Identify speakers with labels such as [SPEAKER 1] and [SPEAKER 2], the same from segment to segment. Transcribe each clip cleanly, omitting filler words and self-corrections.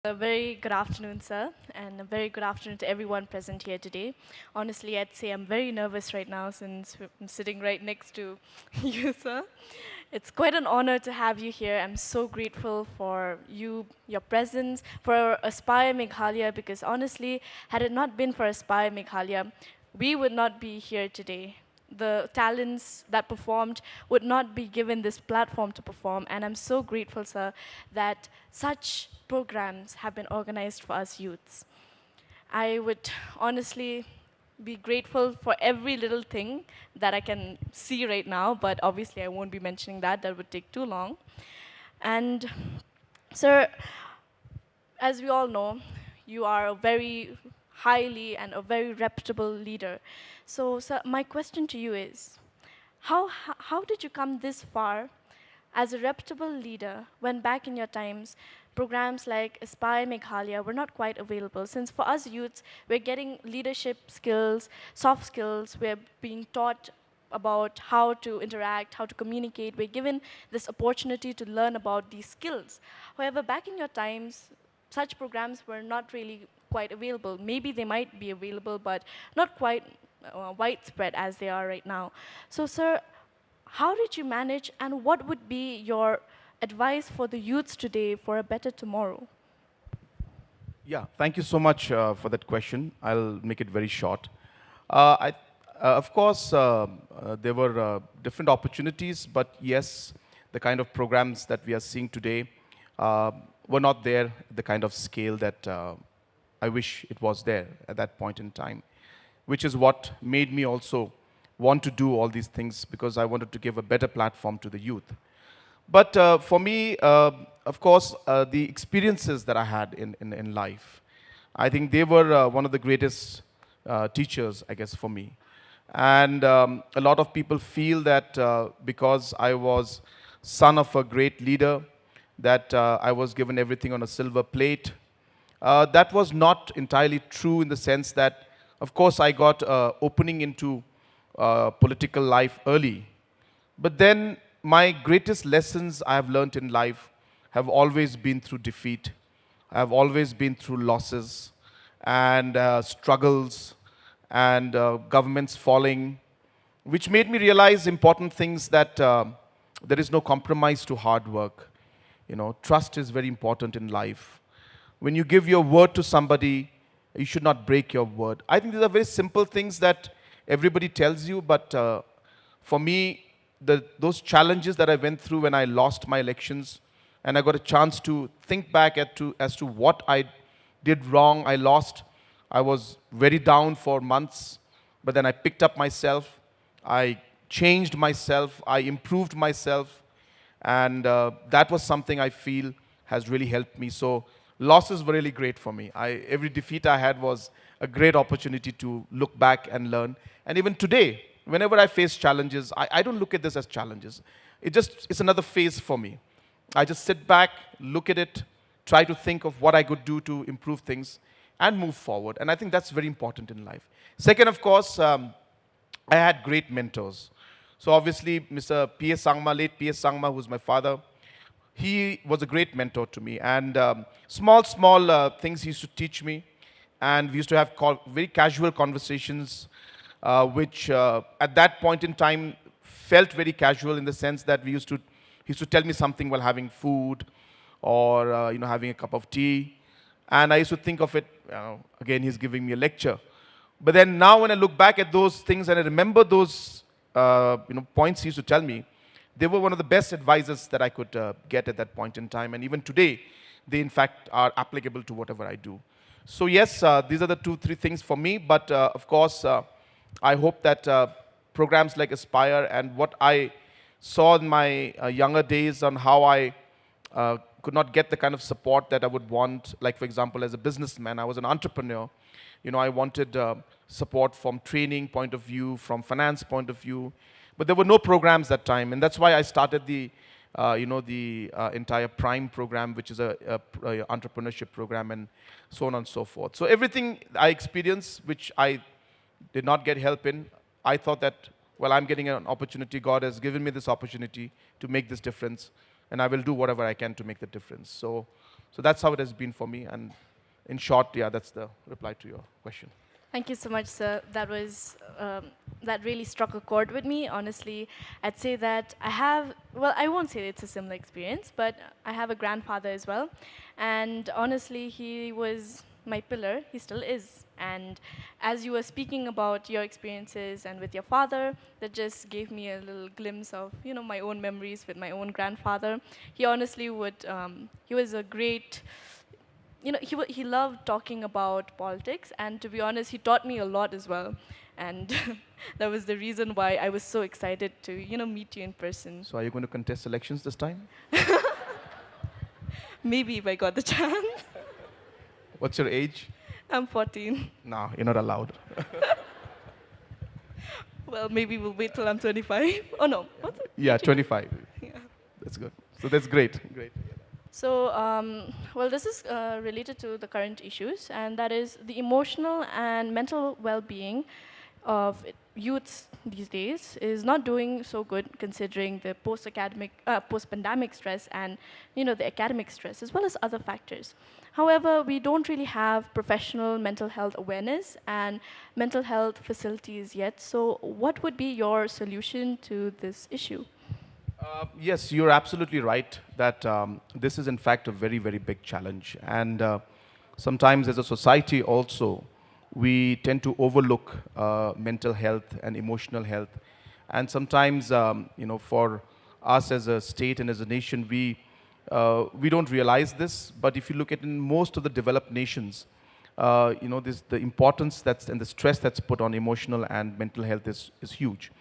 [SPEAKER 1] A very good afternoon, sir, and a very good afternoon to everyone present here today. Honestly, I'd say I'm very nervous right now since I'm sitting right next to you, sir. It's quite an honor to have you here. I'm so grateful for you, your presence, for Aspire Meghalaya, because honestly, had it not been for Aspire Meghalaya, we would not be here today. The talents that performed would not be given this platform to perform. And I'm so grateful, sir, that such programs have been organized for us youths. I would honestly be grateful for every little thing that I can see right now, but obviously I won't be mentioning that. That would take too long. And, sir, as we all know, you are a very highly and a very reputable leader. So, sir, my question to you is, how did you come this far as a reputable leader when back in your times, programs like Aspire Meghalaya were not quite available? Since for us youths, we're getting leadership skills, soft skills, we're being taught about how to interact, how to communicate. We're given this opportunity to learn about these skills. However, back in your times, such programs were not really quite available. Maybe they might be available, but not quite widespread as they are right now. So, sir, how did you manage, and what would be your advice for the youths today for a better tomorrow?
[SPEAKER 2] Yeah, thank you so much for that question. I'll make it very short. I, of course, there were different opportunities, but yes, the kind of programs that we are seeing today were not there at the kind of scale that I wish it was there at that point in time, which is what made me also want to do all these things because I wanted to give a better platform to the youth. But for me, of course, the experiences that I had in life, I think they were one of the greatest teachers, I guess, for me. And a lot of people feel that because I was son of a great leader, that I was given everything on a silver plate. That was not entirely true in the sense that, of course, I got opening into political life early. But then my greatest lessons I have learned in life have always been through defeat. I have always been through losses and struggles and governments falling, which made me realize important things that there is no compromise to hard work. You know, trust is very important in life. When you give your word to somebody, you should not break your word. I think these are very simple things that everybody tells you, but for me, those challenges that I went through when I lost my elections, and I got a chance to think back as to what I did wrong, I lost. I was very down for months, but then I picked up myself. I changed myself. I improved myself. And that was something I feel has really helped me. So losses were really great for me. Every defeat I had was a great opportunity to look back and learn. And even today, whenever I face challenges, I don't look at this as challenges. It's another phase for me. I just sit back, look at it, try to think of what I could do to improve things and move forward. And I think that's very important in life. Second, of course, I had great mentors. So obviously, Mr. P.S. Sangma, late P.S. Sangma, who's my father, he was a great mentor to me. And small things he used to teach me. And we used to have very casual conversations, which at that point in time felt very casual in the sense that he used to tell me something while having food or having a cup of tea. And I used to think of it, again, he's giving me a lecture. But then now when I look back at those things and I remember those points he used to tell me, they were one of the best advisors that I could get at that point in time. And even today, they in fact are applicable to whatever I do. So yes, these are the 2-3 things for me. But of course, I hope that programs like Aspire and what I saw in my younger days on how I could not get the kind of support that I would want. Like, for example, as a businessman, I was an entrepreneur. I wanted support from training point of view, from finance point of view. But there were no programs that time. And that's why I started the entire Prime program, which is a entrepreneurship program, and so on and so forth. So everything I experienced, which I did not get help in, I thought that, well, I'm getting an opportunity. God has given me this opportunity to make this difference, and I will do whatever I can to make the difference. So So that's how it has been for me. And in short, yeah, that's the reply to your question.
[SPEAKER 1] Thank you so much, sir. That really struck a chord with me. Honestly, I'd say that I have, well, I won't say it's a similar experience, but I have a grandfather as well. And honestly, he was my pillar. He still is. And as you were speaking about your experiences and with your father, that just gave me a little glimpse of, my own memories with my own grandfather. He honestly he was a great, he loved talking about politics, and to be honest, he taught me a lot as well. And that was the reason why I was so excited to, meet you in person.
[SPEAKER 2] So are you going to contest elections this time?
[SPEAKER 1] Maybe if I got the chance.
[SPEAKER 2] What's your age?
[SPEAKER 1] I'm 14.
[SPEAKER 2] No, you're not allowed.
[SPEAKER 1] Well, maybe we'll wait till I'm 25. Oh no, what's it?
[SPEAKER 2] Yeah, 25.
[SPEAKER 1] Yeah.
[SPEAKER 2] That's good. So that's great. Great.
[SPEAKER 1] So, well, this is related to the current issues, and that is the emotional and mental well-being of youths these days is not doing so good, considering the post-pandemic stress and the academic stress, as well as other factors. However, we don't really have professional mental health awareness and mental health facilities yet. So, what would be your solution to this issue?
[SPEAKER 2] Yes, you're absolutely right that this is in fact a very, very big challenge. And sometimes as a society also, we tend to overlook mental health and emotional health. And sometimes, for us as a state and as a nation, we don't realize this. But if you look at in most of the developed nations, the importance and the stress that's put on emotional and mental health is huge.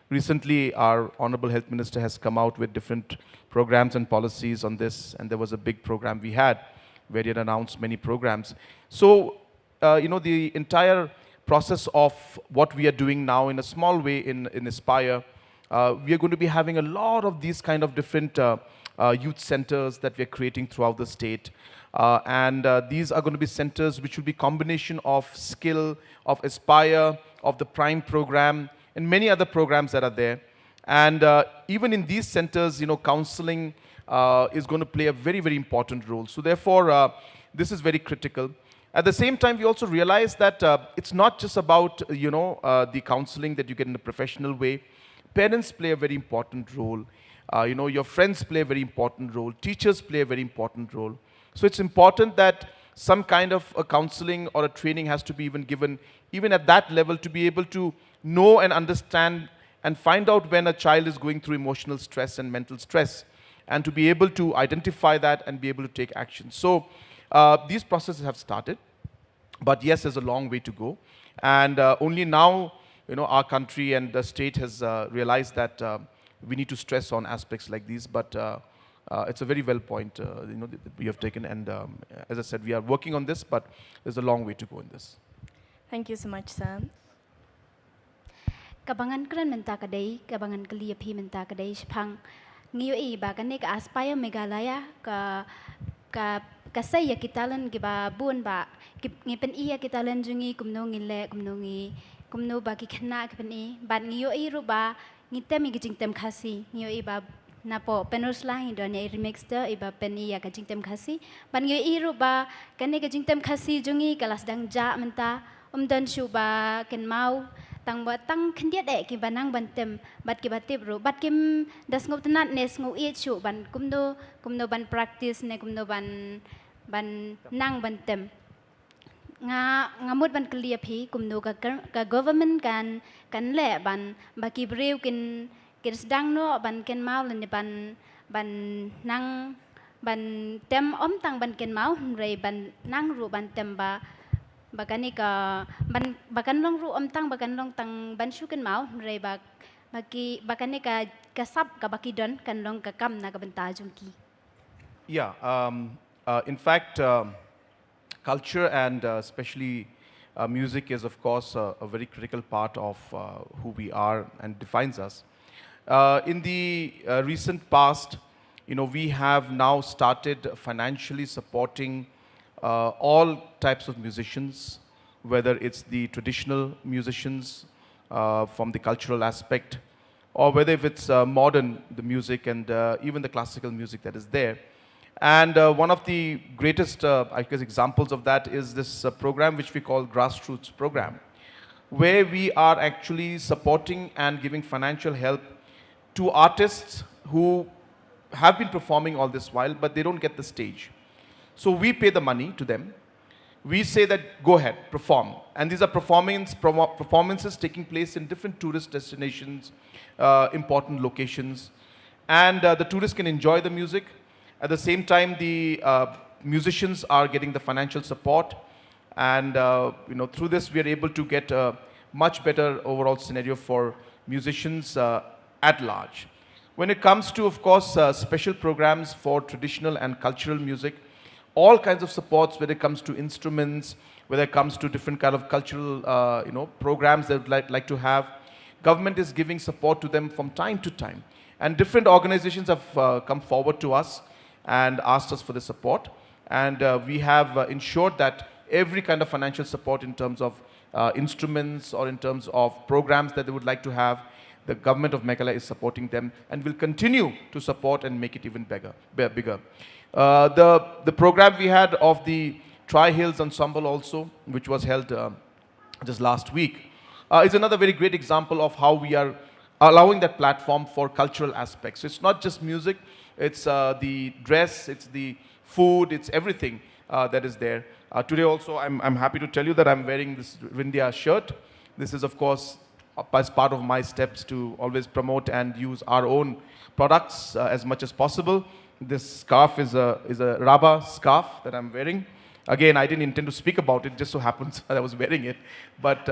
[SPEAKER 2] Recently, our Honorable Health Minister has come out with different programs and policies on this, and there was a big program we had where he had announced many programs. So, the entire process of what we are doing now in a small way in Aspire, we are going to be having a lot of these kind of different youth centers that we are creating throughout the state. And these are going to be centers which will be combination of skill, of Aspire, of the Prime program, and many other programs that are there. And even in these centers, counseling is going to play a very, very important role. So therefore, this is very critical. At the same time, we also realize that it's not just about, the counseling that you get in a professional way. Parents play a very important role. Your friends play a very important role. Teachers play a very important role. So it's important that some kind of a counseling or a training has to be even given, even at that level, to be able to know and understand and find out when a child is going through emotional stress and mental stress, and to be able to identify that and be able to take action. So these processes have started, but yes, there's a long way to go. And only now, our country and the state has realized that we need to stress on aspects like these. But it's a very well point, that we have taken. And as I said, we are working on this, but there's a long way to go in this.
[SPEAKER 1] Thank you so much, Sam.
[SPEAKER 3] Kabangan kran menta kadai, kabangan kelia pi menta kadai sepang. Ngiyo I ba kane ka Aspire Meghalaya ka saya kitalan giba bun ba ngipen iya kitalan jungi kumno ngile kumno ba ki khna kipen I ban ngiyo I ru ba ngitem gijing tem khasi ngiyo I ba napo penus lang Indonesia remix de iba pen iya ka jing tem khasi ban ngiyo I ru ba kane ka jing tem khasi jungi kalas dang ja menta dan shu ba ken mau tang ba tang khendiat ki banang bantem bat ki batip ru bat kim das ngop tanat nes ngop I chu ban kumno ban practice ne kumno ban nang bantem ngamut ban clear phi kumno ka government kan le ban baki breu kin sedang no ban ken mau le ban nang ban tem tang ban ken mau re ban nang ru ban tem ba bakani ka bakan long ru tang bakan long tang ban shu ken mau re bakani ka sap ka baki don kan long ka kam na ka benta jungki.
[SPEAKER 2] Yeah, in fact, culture and especially music is, of course, a very critical part of who we are and defines us. In the recent past, we have now started financially supporting all types of musicians, whether it's the traditional musicians from the cultural aspect, or whether if it's modern, the music and even the classical music that is there. And one of the greatest, I guess, examples of that is this program which we call Grassroots Program, where we are actually supporting and giving financial help to artists who have been performing all this while, but they don't get the stage. So we pay the money to them. We say that go ahead, perform. And these are performances taking place in different tourist destinations, important locations. And the tourists can enjoy the music. At the same time, the musicians are getting the financial support. And through this, we are able to get a much better overall scenario for musicians at large. When it comes to, of course, special programs for traditional and cultural music, all kinds of supports when it comes to instruments, when it comes to different kind of cultural programs they would like to have, government is giving support to them from time to time. And different organizations have come forward to us and asked us for the support. And we have ensured that every kind of financial support in terms of instruments or in terms of programs that they would like to have, the government of Meghalaya is supporting them and will continue to support and make it even bigger. The program we had of the Tri-Hills Ensemble also, which was held just last week, is another very great example of how we are allowing that platform for cultural aspects. So it's not just music, it's the dress, it's the food, it's everything that is there. Today also, I'm happy to tell you that I'm wearing this Vindhya shirt. This is, of course, as part of my steps to always promote and use our own products as much as possible. This scarf is a rubber scarf that I'm wearing. Again, I didn't intend to speak about it, just so happens that I was wearing it. But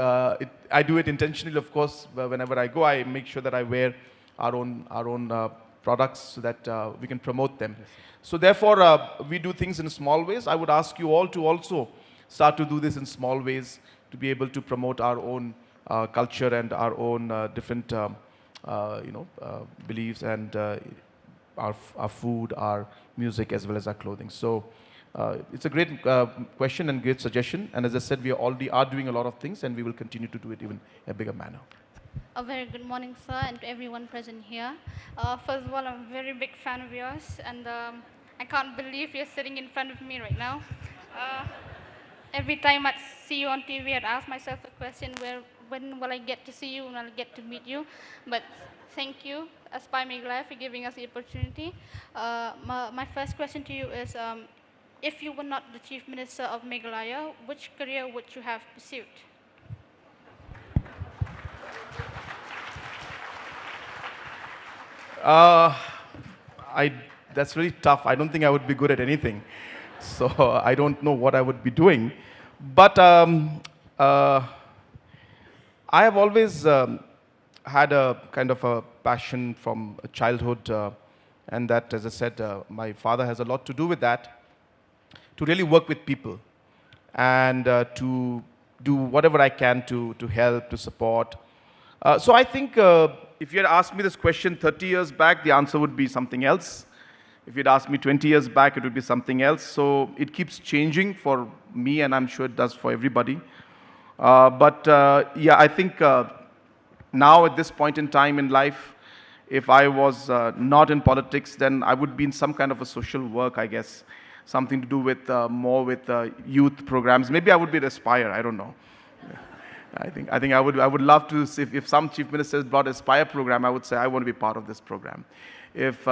[SPEAKER 2] I do it intentionally, of course. Whenever I go, I make sure that I wear our own products so that we can promote them. So therefore, we do things in small ways. I would ask you all to also start to do this in small ways to be able to promote our own culture and our own different beliefs and our food, our music, as well as our clothing. So it's a great question and great suggestion. And as I said, we already are doing a lot of things, and we will continue to do it even in a bigger manner.
[SPEAKER 4] A very good morning, sir, and to everyone present here. First of all, I'm a very big fan of yours, and I can't believe you're sitting in front of me right now. Every time I see you on TV, I'd ask myself the question, when will I get to see you, when will I get to meet you? But thank you, Aspire Meghalaya, for giving us the opportunity. My first question to you is, if you were not the Chief Minister of Meghalaya, which career would you have pursued?
[SPEAKER 2] That's really tough. I don't think I would be good at anything. So I don't know what I would be doing. But I have always had a kind of a passion from childhood, and that, as I said, my father has a lot to do with that, to really work with people and to do whatever I can to help, to support. So I think if you had asked me this question 30 years back, the answer would be something else. If you'd asked me 20 years back, it would be something else. So it keeps changing for me, and I'm sure it does for everybody. Yeah, I think now at this point in time in life, if I was not in politics, then I would be in some kind of a social work, I guess. Something to do with more with youth programs. Maybe I would be at Aspire, I don't know. I think I would love to see if some chief ministers brought Aspire program, I would say I want to be part of this program. If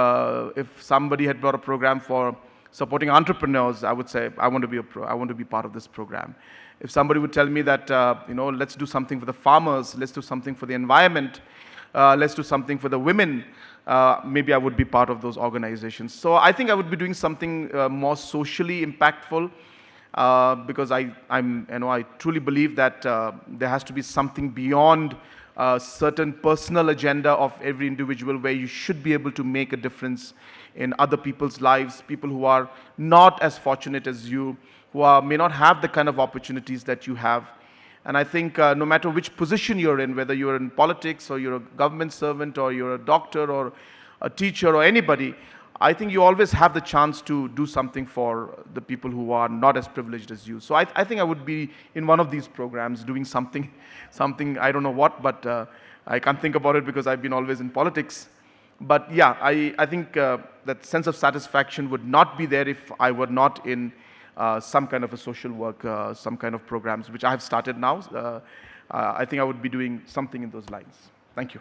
[SPEAKER 2] somebody had brought a program for supporting entrepreneurs, I would say I want to be part of this program. If somebody would tell me that let's do something for the farmers, let's do something for the environment, let's do something for the women, maybe I would be part of those organizations. So I think I would be doing something more socially impactful. Because I truly believe that there has to be something beyond a certain personal agenda of every individual, where you should be able to make a difference in other people's lives, people who are not as fortunate as you, who may not have the kind of opportunities that you have. And I think no matter which position you're in, whether you're in politics or you're a government servant or you're a doctor or a teacher or anybody, I think you always have the chance to do something for the people who are not as privileged as you. So I think I would be in one of these programs doing something, I don't know what, but I can't think about it because I've been always in politics. But yeah, I think that sense of satisfaction would not be there if I were not in some kind of a social work, some kind of programs, which I have started now. I think I would be doing something in those lines. Thank you.